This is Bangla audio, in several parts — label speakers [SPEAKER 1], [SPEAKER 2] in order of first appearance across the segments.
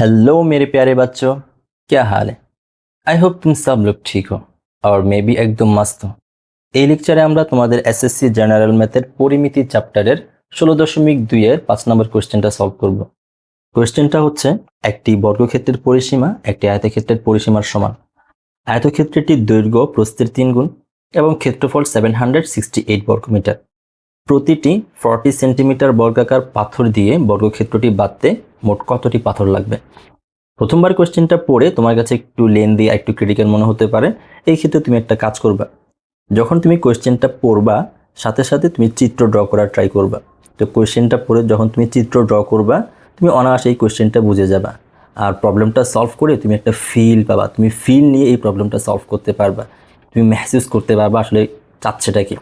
[SPEAKER 1] हेलो मेरे प्यारे बच्चों, क्या हाल है? आई होप तुम सब लोग ठीक हो और मैं भी एकदम मस्त हूँ। এই লেকচারে আমরা তোমাদের এসএসসি জেনারেল ম্যাথের পরিমিতি চ্যাপ্টারের 16.2 এর 5 নম্বর কোশ্চেনটা সলভ করব। কোশ্চেনটা হচ্ছে একটি বর্গক্ষেত্রের পরিসীমা একটি আয়তক্ষেত্রের পরিসীমার সমান। আয়তক্ষেত্রটির দৈর্ঘ্য প্রস্থের 3 গুণ এবং ক্ষেত্রফল 768 বর্গমিটার। প্রতিটি 40 সেন্টিমিটার বর্গাকার পাথর দিয়ে বর্গক্ষেত্রটি বাঁধতে মোট কতটি পাথর লাগবে? প্রথমবার কোশ্চেনটা পড়ে তোমার কাছে একটু লেন্দি একটু ক্রিটিক্যাল মনে হতে পারে। এই ক্ষেত্রে তুমি একটা কাজ করবা, যখন তুমি কোশ্চেনটা পড়বা সাথে সাথে তুমি চিত্র ড্র করার ট্রাই করবা। তো কোশ্চেনটা পড়ে যখন তুমি চিত্র ড্র করবা তুমি অনায়াসে এই কোশ্চেনটা বুঝে যাবা আর প্রবলেমটা সলভ করে তুমি একটা ফিল পাবা। তুমি ফিল নিয়ে এই প্রবলেমটা সলভ করতে পারবা, তুমি মেহসুস করতে পারবা আসলে চাচ্ছেটা কি।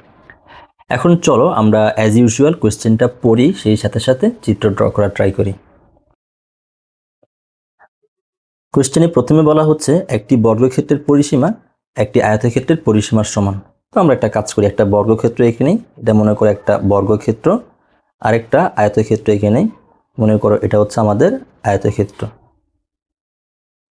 [SPEAKER 1] এখন চলো আমরা অ্যাজ ইউজুয়াল কোশ্চেনটা পড়ি, সেই সাথে সাথে চিত্র ড্র করার ট্রাই করি। কোশ্চেনে প্রথমে বলা হচ্ছে একটি বর্গক্ষেত্রের পরিসীমা একটি আয়তক্ষেত্রের পরিসীমার সমান। তো আমরা একটা কাজ করি, একটা বর্গক্ষেত্র এখানে, এটা মনে করো একটা বর্গক্ষেত্র, আর একটা আয়তক্ষেত্র এখানে, মনে করো এটা হচ্ছে আমাদের আয়তক্ষেত্র।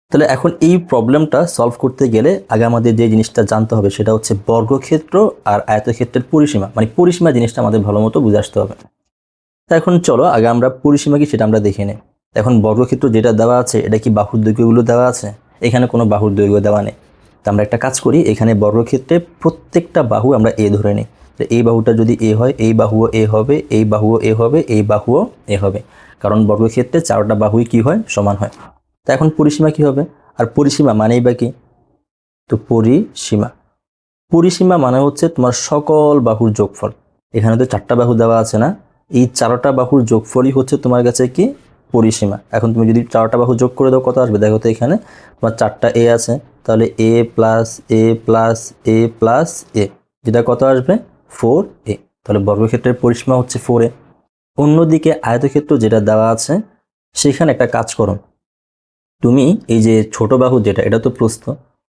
[SPEAKER 1] তাহলে এখন এই প্রবলেমটা সলভ করতে গেলে আগে আমাদের যে জিনিসটা জানতে হবে সেটা হচ্ছে বর্গক্ষেত্র আর আয়তক্ষেত্রের পরিসীমা, মানে পরিসীমা জিনিসটা আমাদের ভালো মতো বুঝে আসতে হবে। তা এখন চলো আগে আমরা পরিসীমা কি সেটা আমরা দেখে নিই। এখন বর্গক্ষেত্র যেটা দেওয়া আছে এটা কি বাহুর দৈর্ঘ্যগুলো দেওয়া আছে? এখানে কোনো বাহুর দৈর্ঘ্য দেওয়া নেই। তো আমরা একটা কাজ করি, এখানে বর্গক্ষেত্রে প্রত্যেকটা বাহু আমরা এ ধরে নিই। তো এই বাহুটা যদি এ হয় এই বাহুও এ হবে, এই বাহুও এ হবে, এই বাহুও এ হবে, কারণ বর্গক্ষেত্রে চারটা বাহুই কি হয়? সমান হয়। তা এখন পরিসীমা কি হবে? আর পরিসীমা মানেই বা কি? তো পরিসীমা মানে হচ্ছে তোমার সকল বাহুর যোগফল। এখানে তো চারটা বাহু দেওয়া আছে না, এই চারটা বাহুর যোগফলই হচ্ছে তোমার কাছে কি? পরিসীমা। এখন তুমি যদি চারটা বাহু যোগ করে দাও কত আসবে? দেখো তো এখানে তোমার চারটা এ আছে, তাহলে এ প্লাস এ প্লাস এ প্লাস এ, যেটা কত আসবে? 4a। তাহলে বর্গক্ষেত্রের পরিসীমা হচ্ছে 4a। অন্যদিকে আয়তক্ষেত্র যেটা দেওয়া আছে সেখানে একটা কাজ করো, তুমি এই যে ছোট বাহু যেটা, এটা তো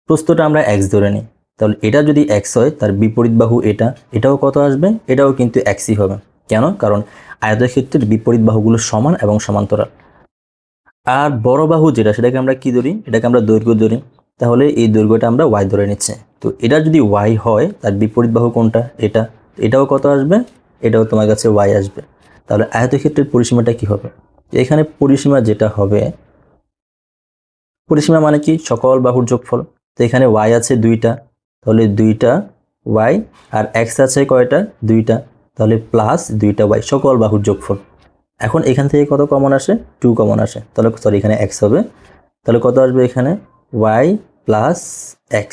[SPEAKER 1] প্রস্থটা আমরা x ধরে নিই। তাহলে এটা যদি x হয় তার বিপরীত বাহু এটা, এটাও কত আসবে? এটাও কিন্তু xই হবে। কেন? কারণ আয়তক্ষেত্রের বিপরীত বাহুগুলো সমান এবং সমান্তরাল। আর বড় বাহু যেটা সেটাকে আমরা কি ধরি? এটাকে আমরা দৈর্ঘ্য ধরি। তাহলে এই দৈর্ঘ্যটা আমরা y ধরে নিচ্ছি। তো এটা যদি y হয় তার বিপরীত বাহু কোনটা? এটা। এটাও কত আসবে? এটাও তোমার কাছে y আসবে। তাহলে আয়তক্ষেত্রের পরিসীমাটা কি হবে? এখানে পরিসীমা যেটা হবে, পরিসীমা মানে কি? সকল বাহুর যোগফল। তো এখানে y আছে 2টা, তাহলে 2টা y, আর x আছে কয়টা? 2টা, তাহলে প্লাস 2টা y, সকল বাহুর যোগফল। এখন এখান থেকে কত কমন আসে? 2 কমন আসে, তাহলে সরি এখানে x হবে, তাহলে কত আসবে এখানে? y plus x।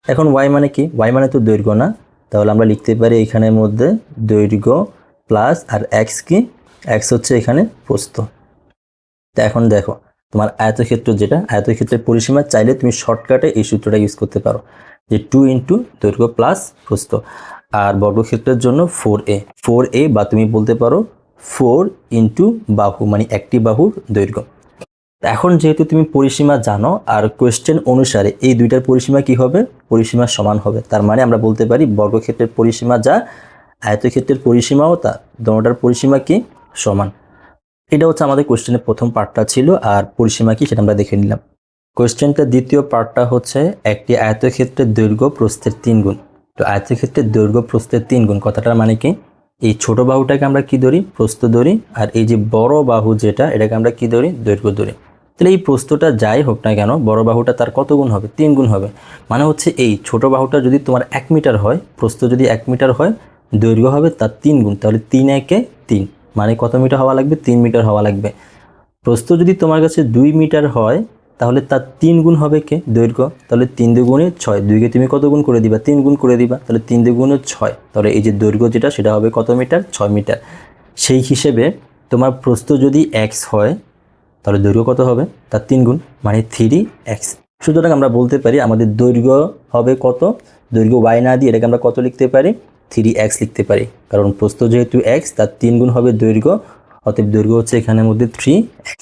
[SPEAKER 1] এখন y মানে কি? y মানে তো দৈর্ঘ্য না, তাহলে আমরা লিখতে পারি এখানের মধ্যে দৈর্ঘ্য প্লাস, আর x কি? x হচ্ছে এখানে প্রস্থ। তো এখন দেখো তোমার আয়তক্ষেত্র যেটা, আয়তক্ষেত্রের পরিসীমা চাইলে তুমি শর্টকাটে এই সূত্রটা ইউজ করতে পারো, যে 2 ইন্টু দৈর্ঘ্য প্লাস প্রস্থ। আর বর্গক্ষেত্রের জন্য 4a, বা তুমি বলতে পারো 4 ইন্টু বাহু, মানে একটি বাহুর দৈর্ঘ্য। এখন যেহেতু তুমি পরিসীমা জানো আর কোয়েশ্চেন অনুসারে এই দুইটার পরিসীমা কি হবে? পরিসীমা সমান হবে। তার মানে আমরা বলতে পারি বর্গক্ষেত্রের পরিসীমা যা, আয়তক্ষেত্রের পরিসীমাও তা, দুটোটার পরিসীমা কি? সমান। এটা হচ্ছে আমাদের কোশ্চেনের প্রথম পার্টটা ছিল, আর পরিসীমা কি সেটা আমরা দেখে নিলাম। কোশ্চেনটার দ্বিতীয় পার্টটা হচ্ছে একটি আয়তক্ষেত্রের দৈর্ঘ্য প্রস্থের 3 গুণ। তো আয়তক্ষেত্রের দৈর্ঘ্য প্রস্থের 3 গুণ কথাটার মানে কি? এই ছোট বাহুটাকে আমরা কি ধরি? প্রস্থ ধরি, আর এই যে বড় বাহু যেটা এটাকে আমরা কি ধরি? দৈর্ঘ্য ধরি। তাহলে এই প্রস্থটা যাই হোক না কেন, বড় বাহুটা তার কত গুণ হবে? 3 গুণ হবে। মানে হচ্ছে এই ছোট বাহুটা যদি তোমার 1 মিটার হয়, প্রস্থ যদি 1 মিটার হয়, দৈর্ঘ্য হবে তার 3 গুণ, তাহলে 3 একে 3, মানে কত মিটার হওয়া লাগবে? 3 মিটার হওয়া লাগবে। প্রস্থ যদি তোমার কাছে 2 মিটার হয় তাহলে তার 3 গুণ হবে কে? দৈর্ঘ্য। তাহলে 3 দুগুণে 6, 2কে তুমি কত গুণ করে দিবা? 3 গুণ করে দিবা, তাহলে 3 দুগুণে 6, তাহলে এই যে দৈর্ঘ্য যেটা সেটা হবে কত মিটার? 6 মিটার। সেই হিসেবে তোমার প্রস্থ যদি x হয় তাহলে দৈর্ঘ্য কত হবে? তার 3 গুণ, মানে 3x। সুতরাং আমরা বলতে পারি আমাদের দৈর্ঘ্য হবে কত? দৈর্ঘ্য y না দিয়ে এটাকে আমরা কত লিখতে পারি? 3x লিখতে পারি, কারণ প্রস্থ যেহেতু x তার 3 গুণ হবে দৈর্ঘ্য, অতএব দৈর্ঘ্য হচ্ছে এখানের মধ্যে 3x।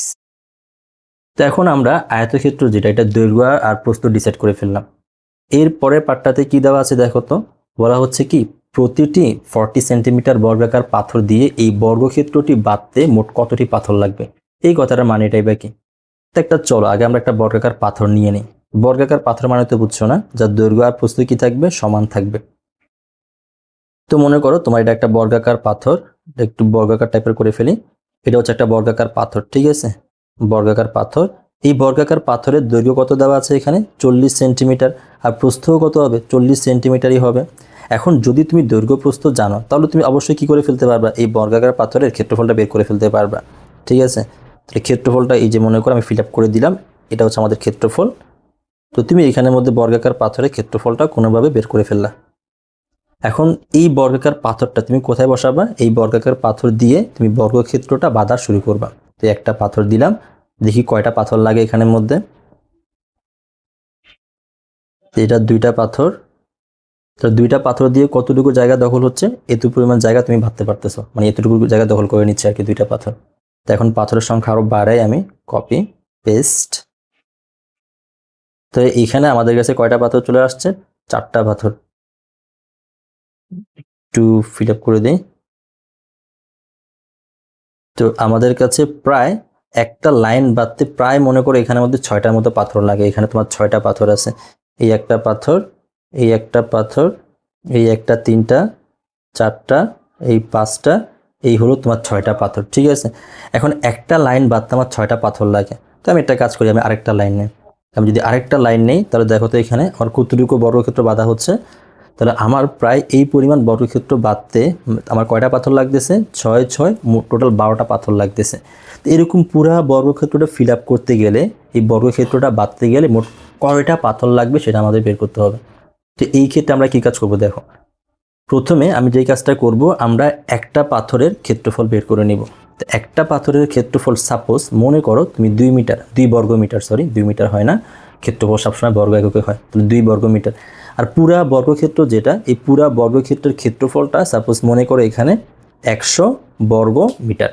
[SPEAKER 1] তো এখন আমরা আয়তক্ষেত্র যেটা, এটা দৈর্ঘ্য আর প্রস্থ ডিসাইড করে ফেললাম। এর পরের পার্টটাতে কি দেওয়া আছে দেখো তো, বলা হচ্ছে কি প্রতিটি 40 সেন্টিমিটার বর্গাকার পাথর দিয়ে এই বর্গক্ষেত্রটি বাঁধতে মোট কতটি পাথর লাগবে। এই কথাটার মানে এটাই বা কি? তো একটা চলো আগে আমরা একটা বর্গাকার পাথর নিয়ে নিই। বর্গাকার পাথর মানে তো বুঝছো না, যার দৈর্ঘ্য আর প্রস্থ কি থাকবে, সমান থাকবে। তো মনে করো তোমার এটা একটা বর্গাকার পাথর, একটু বর্গাকার টাইপের করে ফেলি। এটা হচ্ছে একটা বর্গাকার পাথর, ঠিক আছে, বর্গাকার পাথর। এই বর্গাকার পাথরের দৈর্ঘ্য কত দেওয়া আছে এখানে, 40 সেন্টিমিটার, আর প্রস্থও কত হবে, 40 সেন্টিমিটারই হবে। এখন যদি তুমি দৈর্ঘ্য প্রস্থ জানো তাহলে তুমি অবশ্যই কি করে ফেলতে পারবা, এই বর্গাকার পাথরের ক্ষেত্রফলটা বের করে ফেলতে পারবা, ঠিক আছে। তাহলে ক্ষেত্রফলটা এই যে মনে করো আমি ফিল আপ করে দিলাম, এটা হচ্ছে আমাদের ক্ষেত্রফল। তো তুমি এখানের মধ্যে বর্গাকার পাথরের ক্ষেত্রফলটা কোনোভাবে বের করে ফেললা। এখন এই বর্গাকার পাথরটা তুমি কোথায় বসাবা, এই বর্গাকার পাথর দিয়ে তুমি বর্গক্ষেত্রটা বাঁধা শুরু করবা। তো একটা পাথর দিলাম, দেখি কয়টা পাথর লাগে এখানের মধ্যে। এটা দুইটা পাথর। তো দুইটা পাথর দিয়ে কতটুকু জায়গা দখল হচ্ছে, এতটুকু পরিমাণ জায়গা তুমি ভাবতে পারতেছো, মানে এতটুকু জায়গা দখল করে নিচ্ছে আর কি দুইটা পাথর। তো এখন পাথরের সংখ্যা আরো বাড়াই, আমি কপি পেস্ট। তো এইখানে আমাদের কাছে কয়টা পাথর চলে আসছে, 4টা পাথর। একটু ফিল আপ করে দিই। তো আমাদের কাছে প্রায় একটা লাইন বাঁধতে প্রায় মনে করো এখানের মধ্যে 6টার মতো পাথর লাগে। এখানে তোমার 6টা পাথর আছে, এই একটা পাথর, এই একটা পাথর, এই একটা, 3টা, 4টা, এই 5টা, এই হলো তোমার 6টা পাথর, ঠিক আছে। এখন একটা লাইন বাঁধতে আমার 6টা পাথর লাগে। তো আমি একটা কাজ করি, আমি আরেকটা লাইন নেই। আমি যদি আরেকটা লাইন নেই তাহলে দেখো তো এখানে আমার কতটুকু বর্গক্ষেত্র বাঁধা হচ্ছে। তাহলে আমার প্রায় এই পরিমাণ বর্গক্ষেত্র বাঁধতে আমার কয়টা পাথর লাগতেছে, 6 6 টোটাল 12টা পাথর লাগতেছে। তো এরকম পুরা বর্গক্ষেত্রটা ফিল আপ করতে গেলে, এই বর্গক্ষেত্রটা বাঁধতে গেলে মোট কয়টা পাথর লাগবে সেটা আমাদের বের করতে হবে। তো এই ক্ষেত্রে আমরা কি কাজ করব, দেখো প্রথমে আমি যেই কাজটা করব, আমরা একটা পাথরের ক্ষেত্রফল বের করে নিব। তো একটা পাথরের ক্ষেত্রফল সাপোজ মনে করো তুমি 2 মিটার, 2 বর্গ মিটার, সরি 2 মিটার হয় না, ক্ষেত্রফল সবসময় বর্গ এককে হয়, তাহলে 2 বর্গ মিটার। আর পুরা বর্গক্ষেত্র যেটা, এই পুরা বর্গক্ষেত্রের ক্ষেত্রফলটা সাপোজ মনে করো এখানে 100 বর্গ মিটার।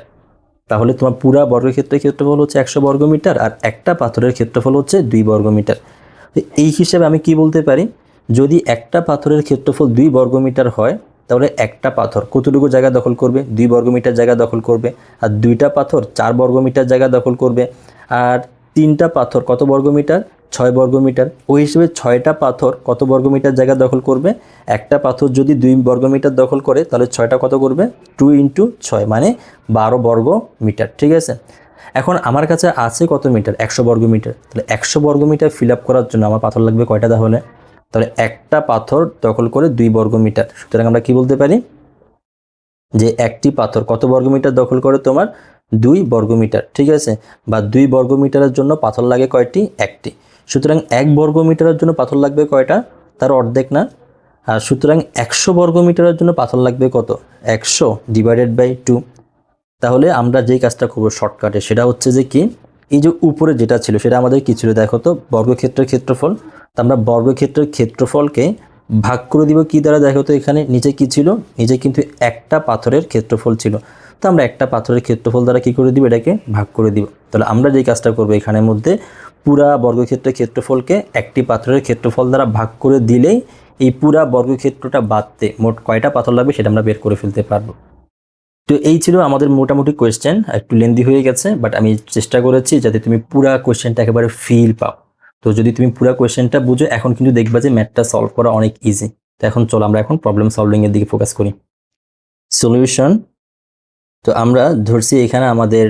[SPEAKER 1] তাহলে তোমার পুরা বর্গক্ষেত্রের ক্ষেত্রফল হচ্ছে 100 বর্গ মিটার, আর একটা পাথরের ক্ষেত্রফল হচ্ছে 2 বর্গ মিটার। তো এই হিসাবে আমি কি বলতে পারি, যদি একটা পাথরের ক্ষেত্রফল 2 বর্গ মিটার হয় তাহলে একটা পাথর কতটুকু জায়গা দখল করবে, 2 বর্গ মিটার জায়গা দখল করবে। আর দুইটা পাথর 4 বর্গ মিটার জায়গা দখল করবে। আর 3টা পাথর কত বর্গ মিটার, 6 বর্গ মিটার। ওই হিসেবে 6টা পাথর কত বর্গ মিটার জায়গা দখল করবে, একটা পাথর যদি 2 বর্গ মিটার দখল করে তাহলে 6টা কত করবে, 2 × 6 মানে 12 বর্গ মিটার, ঠিক আছে। এখন আমার কাছে আছে কত মিটার, 100 বর্গ মিটার। তাহলে 100 বর্গ মিটার ফিল আপ করার জন্য আমার পাথর লাগবে কয়টা, তাহলে একটা পাথর দখল করে 2 বর্গ মিটার। সুতরাং আমরা কি বলতে পারি যে একটি পাথর কত বর্গ মিটার দখল করে, তোমার 2 বর্গ মিটার, ঠিক আছে। বা 2 বর্গ মিটারের জন্য পাথর লাগে কয়টি, একটি। সুতরাং 1 বর্গ মিটারের জন্য পাথর লাগবে কয়টা, তার অর্ধেক না। আর সুতরাং 100 বর্গ মিটারের জন্য পাথর লাগবে কত, 100 / 2। তাহলে আমরা যেই কাজটা করবো শর্টকাটে সেটা হচ্ছে যে কি, এই যে উপরে যেটা ছিল সেটা আমাদের কি ছিল, দেখো তো বর্গক্ষেত্রের ক্ষেত্রফল। তো আমরা বর্গক্ষেত্রের ক্ষেত্রফলকে ভাগ করে দিব কি দ্বারা, দেখো তো এখানে নিচে কি ছিল, নিচে কিন্তু একটা পাথরের ক্ষেত্রফল ছিল। তো আমরা একটা পাথরের ক্ষেত্রফল দ্বারা কি করে দিব, এটাকে ভাগ করে দিব। তাহলে আমরা যেই কাজটা করবো এখানের মধ্যে পুরা বর্গক্ষেত্রের ক্ষেত্রফলকে একটি পাথরের ক্ষেত্রফল দ্বারা ভাগ করে দিলেই এই পুরা বর্গক্ষেত্রটা বাঁধতে মোট কয়টা পাথর লাগবে সেটা আমরা বের করে ফেলতে পারবো। তো এই ছিল আমাদের মোটামুটি কোয়েশ্চেন, একটু লেন্দি হয়ে গেছে, বাট আমি চেষ্টা করেছি যাতে তুমি পুরা কোয়েশ্চেনটা একেবারে ফিল পাও। তো যদি তুমি পুরা কোয়েশ্চেনটা বুঝো, এখন কিন্তু দেখবা যে ম্যাথটা সলভ করা অনেক ইজি। তো এখন চলো আমরা এখন প্রবলেম সলভিং এর দিকে ফোকাস করি। সলিউশন। তো আমরা ধরছি এখানে আমাদের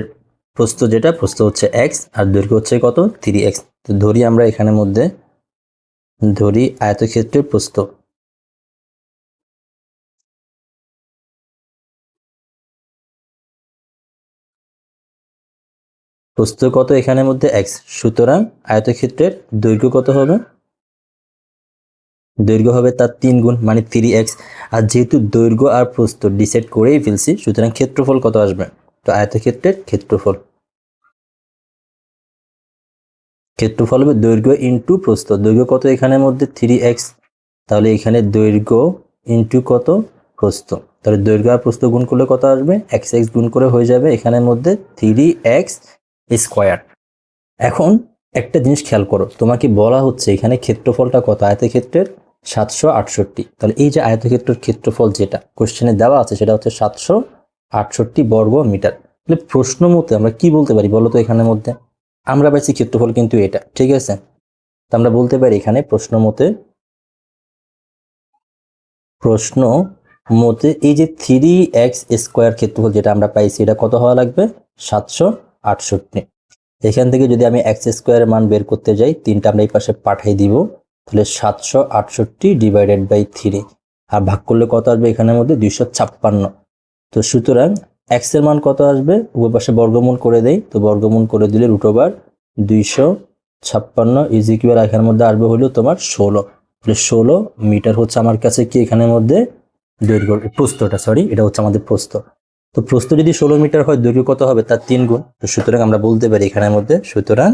[SPEAKER 1] প্রস্থ যেটা, প্রস্থ হচ্ছে x আর দৈর্ঘ্য হচ্ছে কত, 3x। তো ধরি আমরা এখানের মধ্যে ধরি আয়তক্ষেত্রের প্রস্থ। প্রস্থ কত এখানের মধ্যে x, সুতরাং আয়তক্ষেত্রের দৈর্ঘ্য কত হবে, দৈর্ঘ্য হবে তার 3 গুণ মানে 3x। আর যেহেতু দৈর্ঘ্য আর প্রস্থ ডিসাইড করেই ফেলছি, সুতরাং ক্ষেত্রফল কত আসবে, তো আয়তক্ষেত্রের ক্ষেত্রফল হবে দৈর্ঘ্য ইন্টু প্রস্থ। দৈর্ঘ্য কত এখানের মধ্যে, 3x। তাহলে এখানে দৈর্ঘ্য ইন্টু কত, প্রস্থ। তাহলে দৈর্ঘ্য আর প্রস্থ গুণ করলে কত আসবে, x গুণ করে হয়ে যাবে এখানের মধ্যে 3x²। এখন একটা জিনিস খেয়াল করো, তোমাকে বলা হচ্ছে এখানে ক্ষেত্রফলটা কত, আয়তক্ষেত্রের 768। তাহলে এই যে আয়তক্ষেত্রের ক্ষেত্রফল যেটা কোশ্চেনে দেওয়া আছে সেটা হচ্ছে 768 বর্গ মিটার। তাহলে প্রশ্ন মতে আমরা কি বলতে পারি বলো তো এখানের মধ্যে, আমরা পাইছি ক্ষেত্রফল কিন্তু এটা, ঠিক আছে। তো আমরা বলতে পারি এখানে প্রশ্ন মতে এই যে 3x² ক্ষেত্রফল যেটা আমরা পাইছি এটা কত হওয়া লাগবে? 768। এখান থেকে যদি আমি x² এর মান বের করতে যাই, 3টা আমরা এই পাশে পাঠিয়ে দিব, তাহলে 768 ডিভাইডেড বাই 3, আর ভাগ করলে কত আসবে এখানের মধ্যে? 256। তো সুতরাং x এর মান কত আসবে? উভয় পাশে বর্গমূল করে দেই, তো বর্গমূল করে দিলে √256 ইজ ইকুয়াল এখানের মধ্যে আসবে হলো তোমার 16। তাহলে 16 মিটার হচ্ছে আমার কাছে কি এখানের মধ্যে দৈর্ঘ্য, প্রস্থটা, সরি এটা হচ্ছে আমাদের প্রস্থ। তো প্রস্থ যদি 16 মিটার হয়, দৈর্ঘ্য কত হবে? তার 3 গুণ। তো সুতরাং আমরা বলতে পারি এখানের মধ্যে, সুতরাং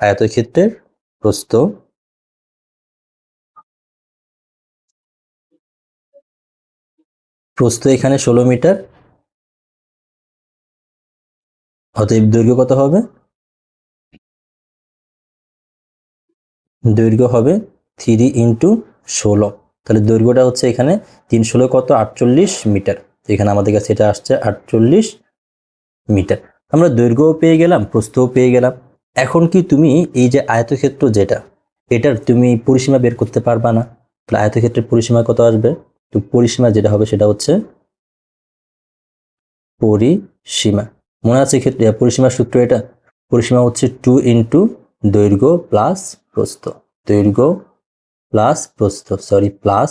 [SPEAKER 1] আয়তক্ষেত্রের প্রস্থ এখানে 16 মিটার, অতএব দৈর্ঘ্য কত হবে? দৈর্ঘ্য হবে 3 × 16। তাহলে দৈর্ঘ্যটা হচ্ছে এখানে 3 16 কত? 48 মিটার। এখানে আমাদের কাছে এটা আসছে 48 মিটার। আমরা দৈর্ঘ্যও পেয়ে গেলাম, প্রস্থও পেয়ে গেলাম। এখন কি তুমি এই যে আয়তক্ষেত্র যেটা, এটার তুমি পরিসীমা বের করতে পারবা না? তাহলে আয়তক্ষেত্রের পরিসীমা কত আসবে? তো পরিসীমা যেটা হবে সেটা হচ্ছে পরিসীমা, মনে আছে ক্ষেত্রে পরিসীমার সূত্র এটা? পরিসীমা হচ্ছে 2 × দৈর্ঘ্য প্লাস প্রস্থ, দৈর্ঘ্য প্লাস প্রস্থ, সরি প্লাস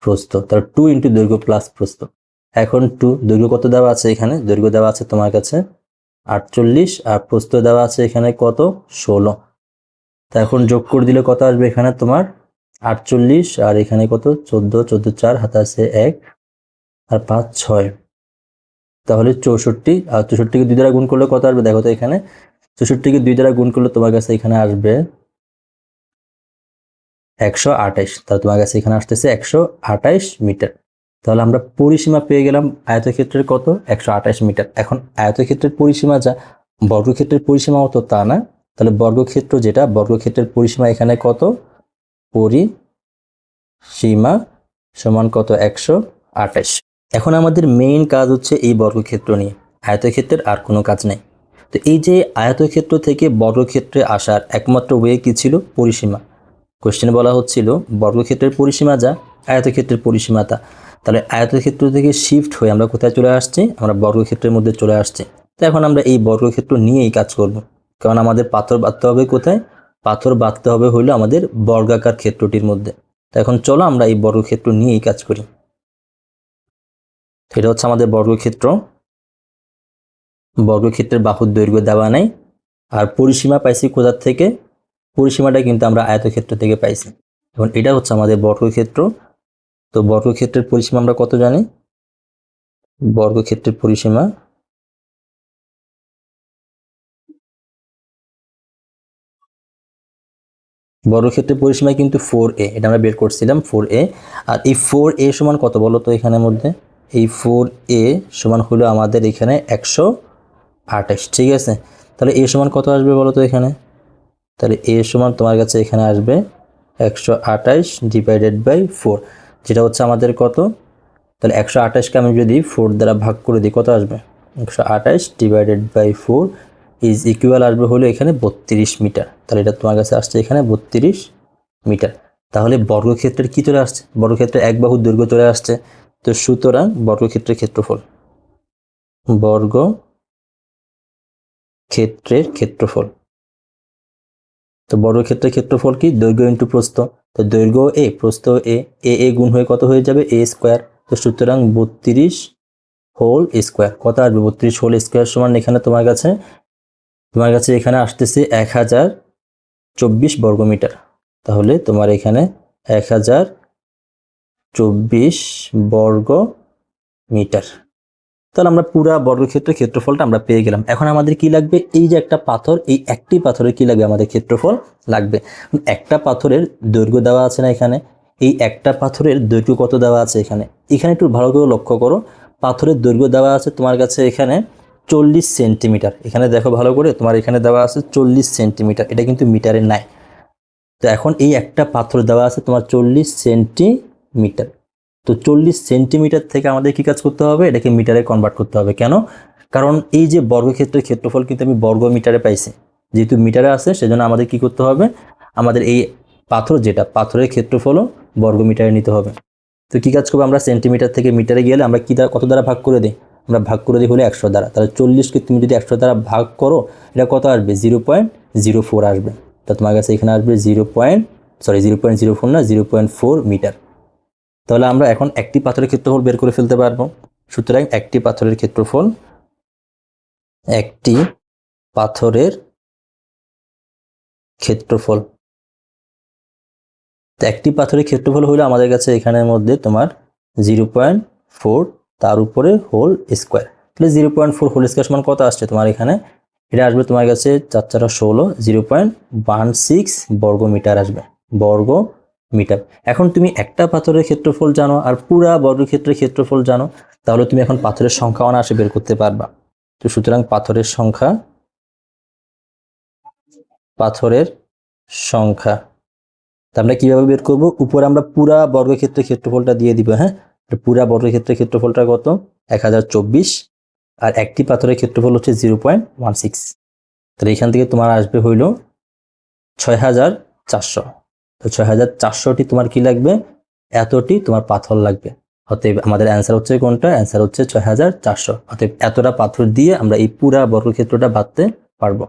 [SPEAKER 1] প্রস্থ, তার 2 × দৈর্ঘ্য প্লাস প্রস্থ। এখন 2 দৈর্ঘ্য কত দেওয়া আছে এখানে? দৈর্ঘ্য দেওয়া আছে তোমার কাছে 48, আর প্রস্থ দেওয়া আছে এখানে কত? 16। তা এখন যোগ করে দিলে কত আসবে এখানে তোমার? 48 আর এখানে কত? 14, 14 4 হাতে আছে 1 আর 5 6, তাহলে 64। আর 64কে 2 দ্বারা গুণ করলে কত আসবে দেখো তো এখানে? 64কে 2 দ্বারা গুণ করলে তোমার কাছে এখানে আসবে 128। তাহলে তোমার কাছে এখানে আসতেছে 128 মিটার। তাহলে আমরা পরিসীমা পেয়ে গেলাম আয়তক্ষেত্রের কত? 128 মিটার। এখন আয়তক্ষেত্রের পরিসীমা যা বর্গক্ষেত্রের পরিসীমা হতো তা না, তাহলে বর্গক্ষেত্র যেটা, বর্গক্ষেত্রের পরিসীমা এখানে কত? পরিসীমা সমান কত? 128। এখন আমাদের মেইন কাজ হচ্ছে এই বর্গক্ষেত্র নিয়ে, আয়তক্ষেত্রের আর কোনো কাজ নেই। তো এই যে আয়তক্ষেত্র থেকে বর্গক্ষেত্রে আসার একমাত্র ওয়ে কি ছিল? পরিসীমা। কোশ্চেনে বলা হচ্ছিল বর্গক্ষেত্রের পরিসীমা যা, আয়তক্ষেত্রের পরিসীমা তা। তাহলে আয়তক্ষেত্র থেকে শিফট হয়ে আমরা কোথায় চলে আসছি? আমরা বর্গক্ষেত্রের মধ্যে চলে আসছি। তো এখন আমরা এই বর্গক্ষেত্র নিয়েই কাজ করব, কারণ আমাদের পাথর বাঁধতে হবে কোথায়? পাথর বাঁধতে হবে হইলো আমাদের বর্গাকার ক্ষেত্রটির মধ্যে। তো এখন চলো আমরা এই বর্গক্ষেত্র নিয়েই কাজ করি। এটা হচ্ছে আমাদের বর্গক্ষেত্র। বর্গক্ষেত্রের বাহুর দৈর্ঘ্য দেওয়া নাই, আর পরিসীমা পাইছি কোথার থেকে? পরিসীমাটা কিন্তু আমরা আয়তক্ষেত্র থেকে পাইছি। এখন এটা হচ্ছে আমাদের বর্গক্ষেত্র। তো বর্গক্ষেত্রের পরিসীমা আমরা কত জানি? বর্গক্ষেত্রের পরিসীমা বর্গক্ষেত্রের পরিসীমা কিন্তু 4a, এটা আমরা বের করছিলাম 4a। আর এই 4a সমান কত বলো তো এখানের মধ্যে? এই 4a সমান হলো আমাদের এখানে 128, ঠিক আছে। তাহলে a সমান কত আসবে বলো তো এখানে? তাহলে a সমান তোমার কাছে এখানে আসবে 128 ডিভাইডেড বাই 4, যেটা হচ্ছে আমাদের কত? তাহলে 128কে আমি যদি 4 দ্বারা ভাগ করে দিই কত আসবে? 128 ডিভাইডেড বাই 4 ইজ ইকুয়াল আসবে হলো এখানে 32 মিটার। তাহলে এটা তোমার কাছে আসছে এখানে 32 মিটার। তাহলে বর্গক্ষেত্রের কি চলে আসছে? বর্গক্ষেত্রের এক বাহুর দৈর্ঘ্য চলে আসছে। তো সুতরাং বর্গক্ষেত্রের ক্ষেত্রফল, তো বর্গক্ষেত্রের ক্ষেত্রফল কি? দৈর্ঘ্য ইন্টু প্রস্থ। তো দৈর্ঘ্য a, প্রস্থ a, a গুণ হয়ে কত হয়ে যাবে? a square. তো সুতরাং 32 হোল স্কোয়ার কত আসবে? 32 হোল স্কোয়ার সমান এখানে তোমার কাছে এখানে আসতেছে 1024 বর্গমিটার। তাহলে তোমার এখানে 1024 বর্গ মিটার। তাহলে আমরা পুরা বর্গক্ষেত্রের ক্ষেত্রফলটা আমরা পেয়ে গেলাম। এখন আমাদের কি লাগবে? এই যে একটা পাথর, এই একটি পাথরের কি লাগবে? আমাদের ক্ষেত্রফল লাগবে। একটা পাথরের দৈর্ঘ্য দেওয়া আছে না এখানে? এই একটা পাথরের দৈর্ঘ্য কত দেওয়া আছে এখানে? এখানে একটু ভালো করে লক্ষ্য করো, পাথরের দৈর্ঘ্য দেওয়া আছে তোমার কাছে এখানে 40 সেন্টিমিটার। এখানে দেখো ভালো করে, তোমার এখানে দেওয়া আছে 40 সেন্টিমিটার, এটা কিন্তু মিটারে নাই। তো এখন এই একটা পাথর দেওয়া আছে তোমার 40 সেন্টিমিটার। তো 40 সেন্টিমিটার থেকে আমাদের কি কাজ করতে হবে? এটাকে মিটারে কনভার্ট করতে হবে। কেন? কারণ এই যে বর্গক্ষেত্রের ক্ষেত্রফল কিন্তু আমি বর্গ মিটারে পাইছি, যেহেতু মিটারে আছে সেজন্য আমাদের কি করতে হবে, আমাদের এই পাথর যেটা পাথরের ক্ষেত্রফলও বর্গ মিটারে নিতে হবে। তো কি কাজ করবো, আমরা সেন্টিমিটার থেকে মিটারে গেলে আমরা কি কত দ্বারা ভাগ করে দিই, আমরা ভাগ করে দিই হলো 100 দ্বারা। তাহলে 40কে তুমি যদি 100 দ্বারা ভাগ করো এটা কত আসবে, 0.04 আসবে। তো তোমার কাছে এখানে আসবে 0.04 না 0.4 মিটার। তাহলে আমরা এখন একটি পাথরের ক্ষেত্রফল বের করে ফেলতে পারবো। সুতরাং একটি পাথরের ক্ষেত্রফল, একটি পাথরের ক্ষেত্রফল, তো একটি পাথরের ক্ষেত্রফল হলো আমাদের কাছে এখানের মধ্যে তোমার 0.4 তার উপরে হোল স্কোয়ার। তাহলে 0.4 হোল স্কোয়ার সমান কত আসছে তোমার এখানে, এটা আসবে তোমার কাছে 4 4 16 0.16 বর্গ মিটার আসবে, বর্গ মিটার। এখন তুমি একটা পাথরের ক্ষেত্রফল জানো আর পুরা বর্গক্ষেত্রের ক্ষেত্রফল জানো, তাহলে তুমি এখন পাথরের সংখ্যা অনায়াসে বের করতে পারবা। তো সুতরাং পাথরের সংখ্যা আমরা কিভাবে বের করব, উপরে আমরা পুরা বর্গক্ষেত্রের ক্ষেত্রফলটা দিয়ে দিব। হ্যাঁ, পুরা বর্গক্ষেত্রের ক্ষেত্রফলটা কত, 1024, আর একটি পাথরের ক্ষেত্রফল হচ্ছে 0.16। তাহলে এখান থেকে তোমার আসবে হইল 6400। তো 6400টি তোমার কি লাগবে, এতটি তোমার পাথর লাগবে। অতএব আমাদের অ্যান্সার হচ্ছে কোনটা, অ্যান্সার হচ্ছে 6400। অতএব এতটা পাথর দিয়ে আমরা এই পুরা বর্গক্ষেত্রটা বাঁধতে পারবো।